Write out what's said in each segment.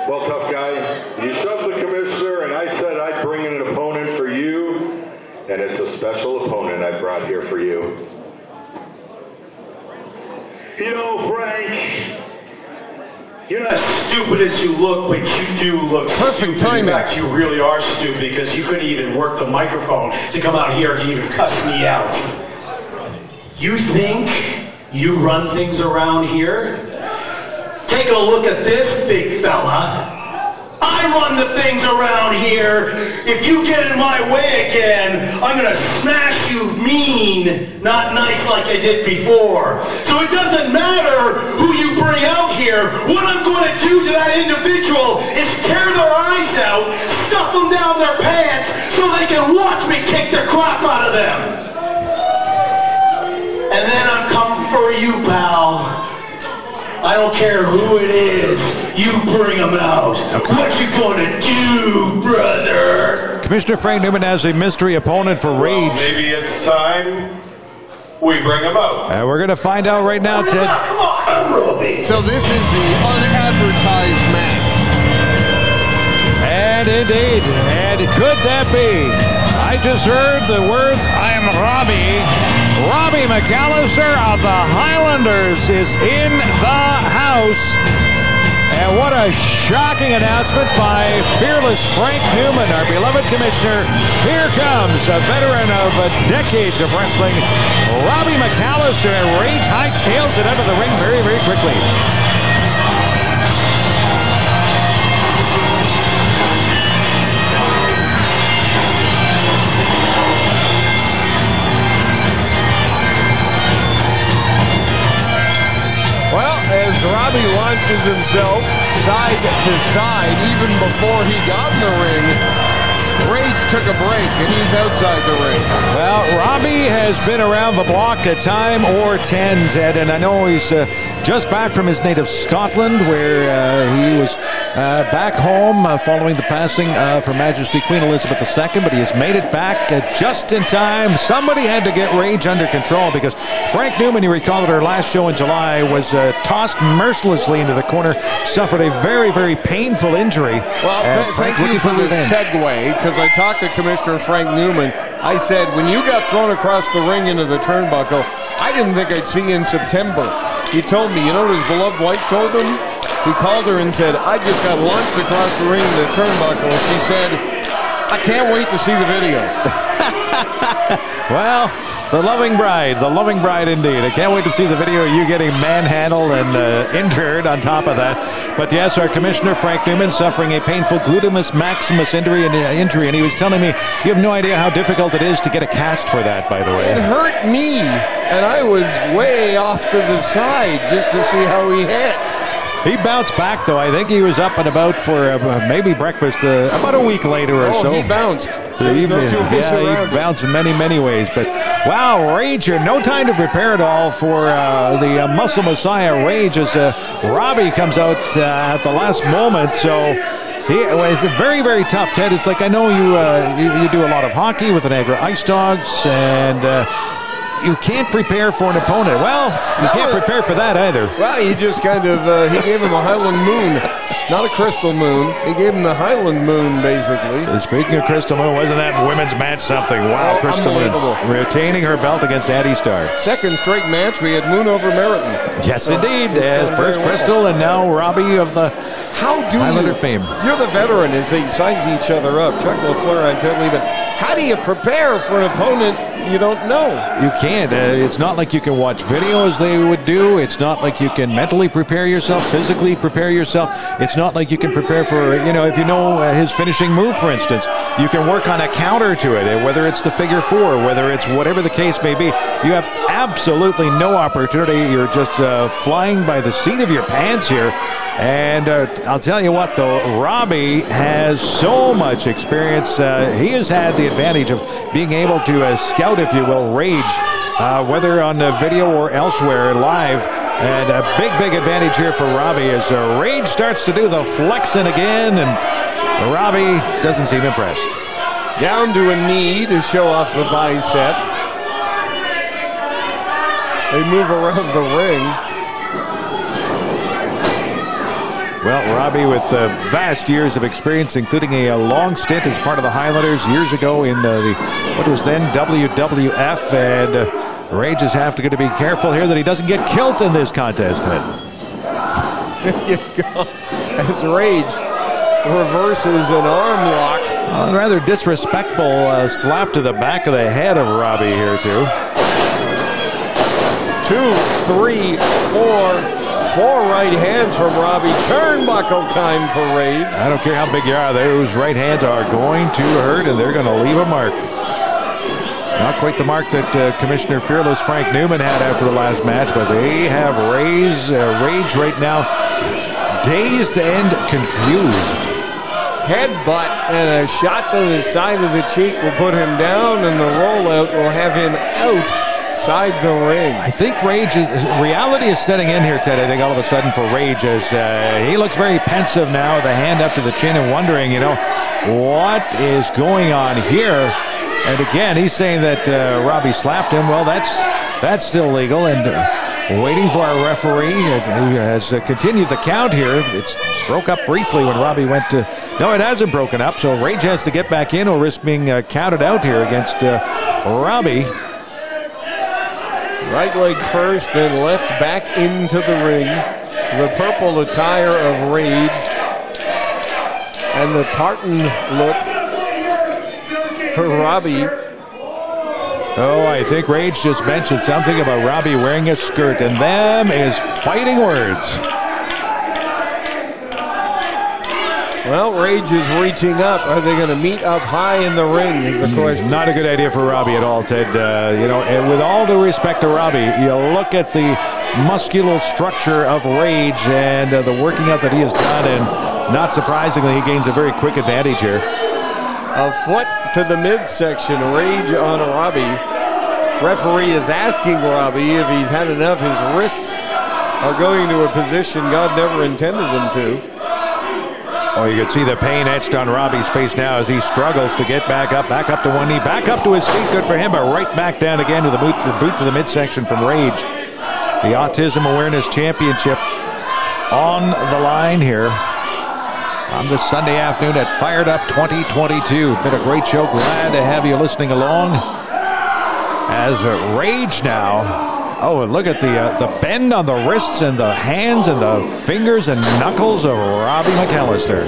Well, tough guy, you shoved the commissioner, and I said I'd bring in an opponent for you, and it's a special opponent I brought here for you. You know, Frank, you're not as stupid as you look, but you do look perfect stupid. timing. In fact, you really are stupid because you couldn't even work the microphone to come out here to even cuss me out. You think you run things around here? Take a look at this big fella. I run the things around here. If you get in my way again, I'm gonna smash you mean, not nice like I did before. So it doesn't matter who you bring out here. What I'm going to do to that individual is tear their eyes out, stuff them down their pants, so they can watch me kick the crap out of them. And then I'm coming for you, pal. I don't care who it is. You bring them out. What you gonna do, brother? Commissioner Frank Newman has a mystery opponent for Rage. Well, maybe it's time we bring him out. And we're going to find out right now, Ted. Come on, Robbie. So this is the unadvertised match. And indeed, and could that be? I just heard the words, I'm Robbie McAllister of the Highlanders is in the house. And what a shocking announcement by fearless Frank Newman, our beloved commissioner. Here comes a veteran of decades of wrestling, Robbie McAllister, and Rage hightails it out of the ring very, very quickly. As Robbie launches himself side to side, even before he got in the ring, Rage took a break, and he's outside the ring. Well, Robbie has been around the block a time or 10, Ted, and I know he's just back from his native Scotland, where he was back home following the passing of Her Majesty Queen Elizabeth II, but he has made it back just in time. Somebody had to get Rage under control because Frank Newman, you recall at our last show in July, was tossed mercilessly into the corner, suffered a very, very painful injury. Well, thank you for the segue, because I talked to Commissioner Frank Newman. I said, when you got thrown across the ring into the turnbuckle, I didn't think I'd see you in September. He told me, you know what his beloved wife told him? He called her and said, I just got launched across the ring into the turnbuckle. And she said, I can't wait to see the video. Well, the loving bride indeed. I can't wait to see the video of you getting manhandled and injured on top of that. But yes, our commissioner, Frank Newman, suffering a painful gluteus maximus injury, and he was telling me, you have no idea how difficult it is to get a cast for that, by the way. It hurt me, and I was way off to the side just to see how he hit. He bounced back, though. I think he was up and about for maybe breakfast about a week later or so. He bounced. He bounced in many, many ways. But, wow, Rage, no time to prepare at all for the Muscle Messiah Rage as Robbie comes out at the last moment. So it's very, very tough, Ted. It's like, I know you do a lot of hockey with the Niagara Ice Dogs, and you can't prepare for an opponent. Well, you can't prepare for that either. Well, he just kind of, he gave him a Highland Moon. Not a Crystal Moon. He gave him the Highland Moon, basically. Speaking of Crystal Moon, wasn't that women's match something? Wow, Crystal Moon retaining her belt against Addie Starr. Second straight match, we had Moon over Meriton. Yes, indeed. First Crystal, and now Robbie of the Highlander fame. You're the veteran as they size each other up. Chuck LaFleur, I'm totally, but how do you prepare for an opponent you don't know? You can't. It's not like you can watch video as they would do. It's not like you can mentally prepare yourself, physically prepare yourself. It's not like you can prepare for, if you know his finishing move, for instance, you can work on a counter to it, whether it's the figure four, whether it's whatever the case may be. You have absolutely no opportunity. You're just flying by the seat of your pants here. And I'll tell you what, though, Robbie has so much experience. He has had the advantage of being able to scout, if you will, Rage, whether on video or elsewhere live. And a big, big advantage here for Robbie as Rage starts to do the flexing again, and Robbie doesn't seem impressed. Down to a knee to show off the bicep. They move around the ring. Well, Robbie, with vast years of experience, including a long stint as part of the Highlanders years ago in what was then WWF, and Rage is going to be careful here that he doesn't get killed in this contest. There you go. As Rage reverses an arm lock. A rather disrespectful slap to the back of the head of Robbie here, too. 2, 3, 4 right hands from Robbie. Turnbuckle time for Rage. I don't care how big you are, those right hands are going to hurt, and they're going to leave a mark. Not quite the mark that Commissioner Fearless Frank Newman had after the last match, but they have Rage right now dazed and confused. Headbutt and a shot to the side of the cheek will put him down, and the rollout will have him outside the ring. I think reality is setting in here, Ted. I think all of a sudden for Rage, as he looks very pensive now, the hand up to the chin and wondering, what is going on here? And again, he's saying that Robbie slapped him. Well, that's still legal, and waiting for our referee who has continued the count here. It's broke up briefly when Robbie went to... No, it hasn't broken up, so Rage has to get back in or risk being counted out here against Robbie. Right leg first, then left back into the ring. The purple attire of Rage and the tartan look for Robbie. Oh, I think Rage just mentioned something about Robbie wearing a skirt, and them is fighting words. Well, Rage is reaching up. Are they going to meet up high in the ring is the question. Not a good idea for Robbie at all, Ted. And with all due respect to Robbie, you look at the muscular structure of Rage and the working out that he has done, and not surprisingly, he gains a very quick advantage here. A foot to the midsection, Rage on Robbie. Referee is asking Robbie if he's had enough. His wrists are going to a position God never intended them to. Oh, you can see the pain etched on Robbie's face now as he struggles to get back up to one knee, back up to his feet. Good for him, but right back down again with the boot to the midsection from Rage. The Autism Awareness Championship on the line here on this Sunday afternoon at Fired Up 2022. Been a great show. Glad to have you listening along. As Rage now. Oh, and look at the bend on the wrists and the hands and the fingers and knuckles of Robbie McAllister.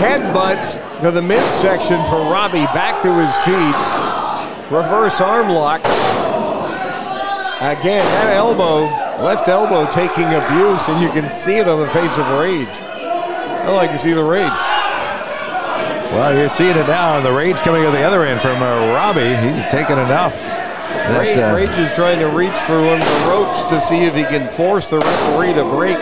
Headbutts to the midsection for Robbie, back to his feet. Reverse arm lock. Again, that elbow, left elbow taking abuse, and you can see it on the face of Rage. I like to see the Rage. Well, you're seeing it now, and the Rage coming on the other end from Robbie. He's taken enough. Rage is trying to reach for one of the ropes to see if he can force the referee to break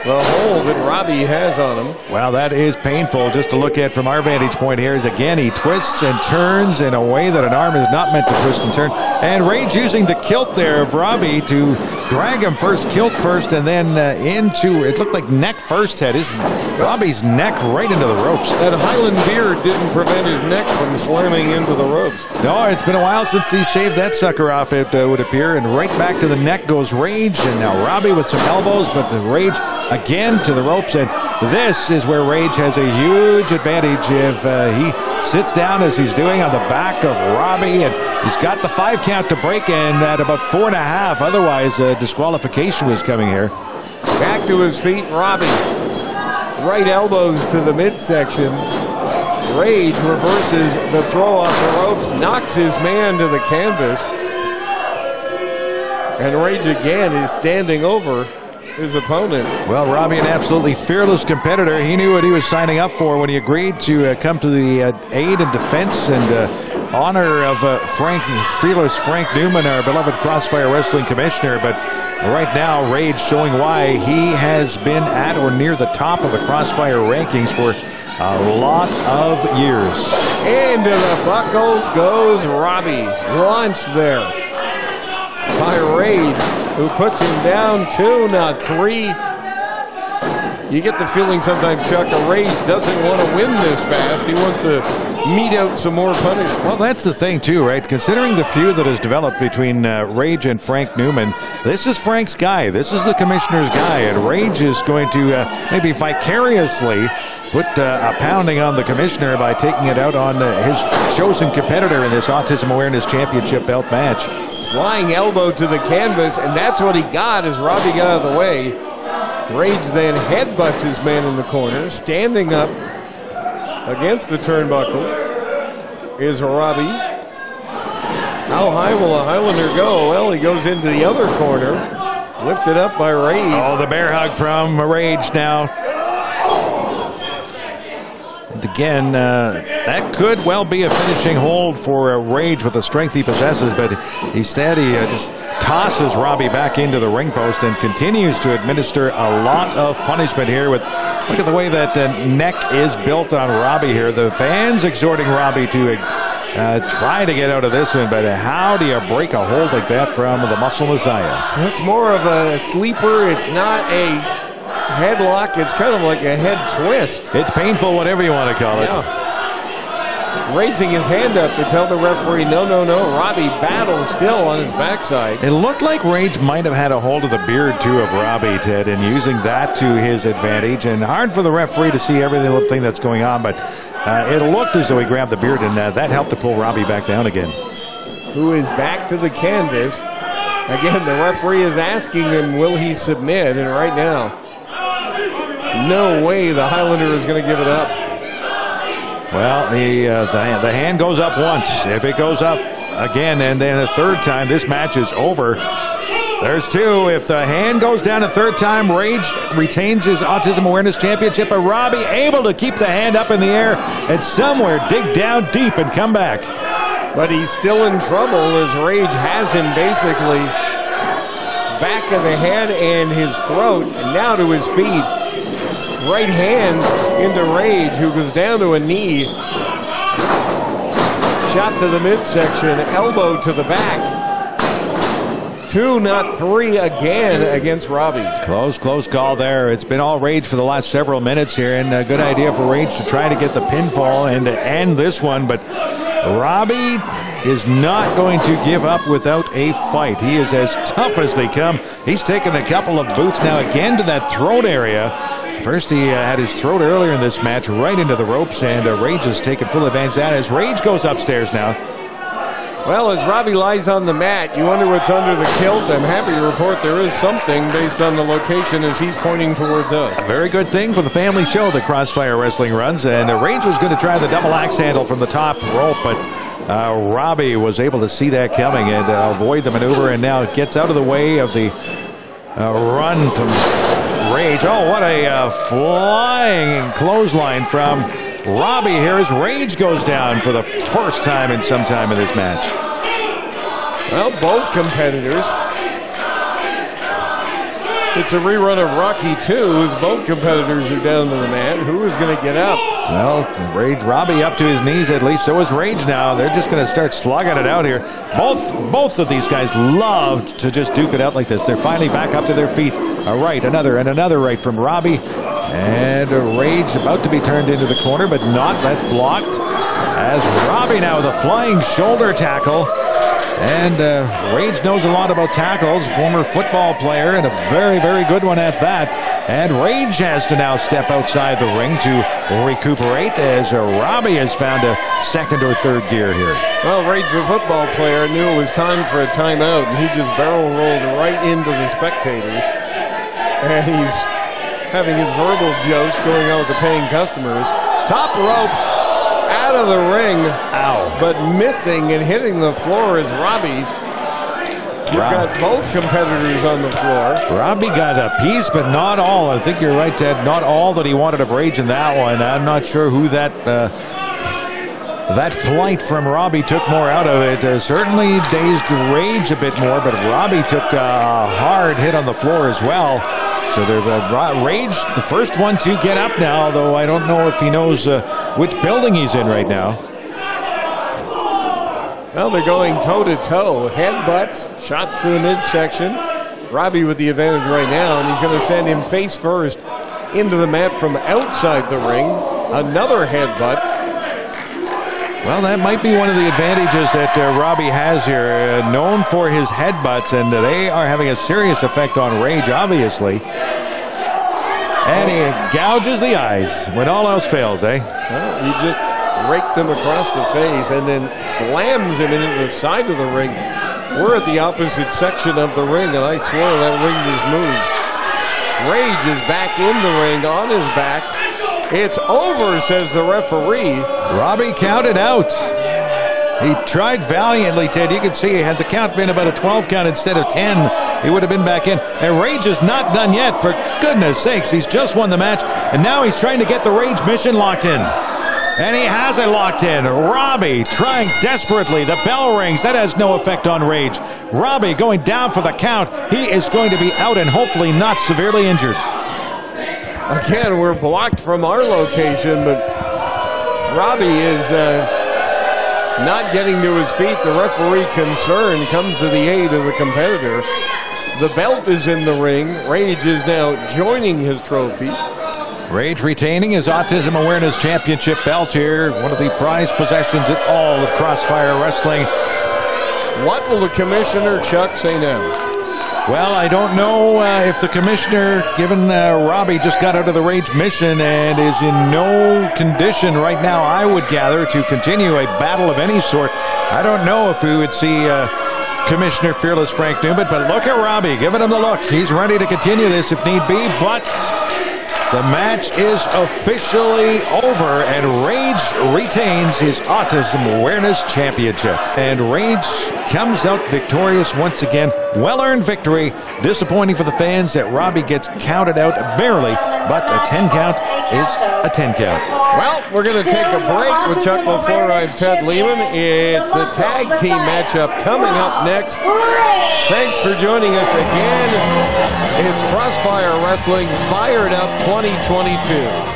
the hold that Robbie has on him. Well, that is painful just to look at from our vantage point here. Is again, he twists and turns in a way that an arm is not meant to twist and turn. And Rage using the kilt there of Robbie to drag him first, kilt first, and then into, it looked like neck first head. Robbie's neck right into the ropes. That Highland beard didn't prevent his neck from slamming into the ropes. No, it's been a while since he shaved that sucker off, it would appear. And right back to the neck goes Rage. And now Robbie with some elbows, but the Rage again to the ropes, and this is where Rage has a huge advantage if he sits down as he's doing on the back of Robbie, and he's got the 5 count to break in at about 4.5. Otherwise, disqualification was coming here. Back to his feet, Robbie. Right elbows to the midsection. Rage reverses the throw off the ropes, knocks his man to the canvas, and Rage again is standing over his opponent. Well, Robbie, an absolutely fearless competitor. He knew what he was signing up for when he agreed to come to the aid and defense and honor of fearless Frank Newman, our beloved Crossfire Wrestling Commissioner. But right now, Rage showing why he has been at or near the top of the Crossfire rankings for a lot of years. Into the buckles goes Robbie. Launched there by Rage, who puts him down 2, not 3. You get the feeling sometimes, Chuck, a Rage doesn't want to win this fast. He wants to mete out some more punishment. Well, that's the thing, too, right? Considering the feud that has developed between Rage and Frank Newman, this is Frank's guy. This is the commissioner's guy, and Rage is going to maybe vicariously put a pounding on the commissioner by taking it out on his chosen competitor in this Autism Awareness Championship belt match. Flying elbow to the canvas, and that's what he got as Robbie got out of the way. Rage then headbutts his man in the corner. Standing up against the turnbuckle is Robbie. How high will a Highlander go? Well, he goes into the other corner. Lifted up by Rage. Oh, the bear hug from Rage now. And again, that could well be a finishing hold for Rage with the strength he possesses, but instead he just tosses Robbie back into the ring post and continues to administer a lot of punishment here. Look at the way that neck is built on Robbie here. The fans exhorting Robbie to try to get out of this one, but how do you break a hold like that from the Muscle Messiah? It's more of a sleeper. It's not a headlock. It's kind of like a head twist. It's painful, whatever you want to call it. Yeah. Raising his hand up to tell the referee, no, no, no. Robbie battles still on his backside. It looked like Rage might have had a hold of the beard, too, of Robbie, Ted, and using that to his advantage. And hard for the referee to see everything that's going on, but it looked as though he grabbed the beard, and that helped to pull Robbie back down again. Who is back to the canvas. Again, the referee is asking him, will he submit? And right now, no way the Highlander is going to give it up. Well, the hand goes up once. If it goes up again and then a third time, this match is over. There's two. If the hand goes down a third time, Rage retains his Autism Awareness Championship, but Robbie able to keep the hand up in the air and somewhere dig down deep and come back. But he's still in trouble as Rage has him basically back of the head and his throat, and now to his feet. Right hand into Rage, who goes down to a knee. Shot to the midsection, elbow to the back. 2, not 3 again against Robbie. Close call there. It's been all Rage for the last several minutes here, and a good idea for Rage to try to get the pinfall and to end this one, but Robbie is not going to give up without a fight. He is as tough as they come. He's taken a couple of boots now again to that throat area. First, he had his throat earlier in this match right into the ropes, and Rage has taken full advantage of that as Rage goes upstairs now. Well, as Robbie lies on the mat, you wonder what's under the kilt. I'm happy to report there is something based on the location as he's pointing towards us. A very good thing for the family show that Crossfire Wrestling runs, and Rage was going to try the double axe handle from the top rope, but Robbie was able to see that coming and avoid the maneuver, and now gets out of the way of the run from Rage. Oh, what a flying clothesline from Robbie here as Rage goes down for the first time in some time in this match. Well, both competitors. It's a rerun of Rocky 2 as both competitors are down to the mat. Who is going to get up? Well, Robbie up to his knees at least. So is Rage now. They're just going to start slugging it out here. Both of these guys love to just duke it out like this. They're finally back up to their feet. A right, another right from Robbie. And Rage about to be turned into the corner, but not. That's blocked. As Robbie now with a flying shoulder tackle. And Rage knows a lot about tackles, former football player, and a very, very good one at that. And Rage has to now step outside the ring to recuperate as Robbie has found a second or third gear here. Well, Rage, the football player, knew it was time for a timeout, and he just barrel rolled right into the spectators. And he's having his verbal joust going on with the paying customers. Top rope. Out of the ring, but missing and hitting the floor is Robbie. You've got both competitors on the floor. Robbie got a piece, but not all. I think you're right, Ted. Not all that he wanted of Rage in that one. I'm not sure who that flight from Robbie took more out of it. Certainly dazed Rage a bit more, but Robbie took a hard hit on the floor as well. So Rage, the first one to get up now, though I don't know if he knows which building he's in right now. Well, they're going toe-to-toe. Headbutts, shots to the midsection. Robbie with the advantage right now, and he's going to send him face first into the mat from outside the ring. Another headbutt. Well, that might be one of the advantages that Robbie has here, known for his headbutts, and they are having a serious effect on Rage, obviously. And he gouges the eyes when all else fails, eh? Well, he just raked him across the face and then slams him into the side of the ring. We're at the opposite section of the ring, and I swear that ring just moved. Rage is back in the ring on his back. It's over, says the referee. Robbie counted out. He tried valiantly, Ted. You can see, had the count been about a 12 count instead of 10, he would have been back in. And Rage is not done yet, for goodness sakes. He's just won the match, and now he's trying to get the Rage mission locked in. And he has it locked in. Robbie trying desperately. The bell rings. That has no effect on Rage. Robbie going down for the count. He is going to be out and hopefully not severely injured. Again, we're blocked from our location, but Robbie is not getting to his feet. The referee concerned comes to the aid of the competitor. The belt is in the ring. Rage is now joining his trophy. Rage retaining his Autism Awareness Championship belt here. One of the prized possessions in all of Crossfire Wrestling. What will the commissioner, Chuck, say now? Well, I don't know if the commissioner, given Robbie just got out of the Rage mission and is in no condition right now, I would gather, to continue a battle of any sort. I don't know if we would see Commissioner Fearless Frank Newman, but look at Robbie, giving him the look. He's ready to continue this if need be, but the match is officially over, and Rage retains his Autism Awareness Championship. And Rage comes out victorious once again. Well-earned victory. Disappointing for the fans that Robbie gets counted out barely, but a 10 count is a 10 count. Well, we're going to take a break with Chuck LaFleur. I'm Ted Lehman. It's the tag team matchup coming up next. Thanks for joining us again. It's Crossfire Wrestling Fired Up 2022.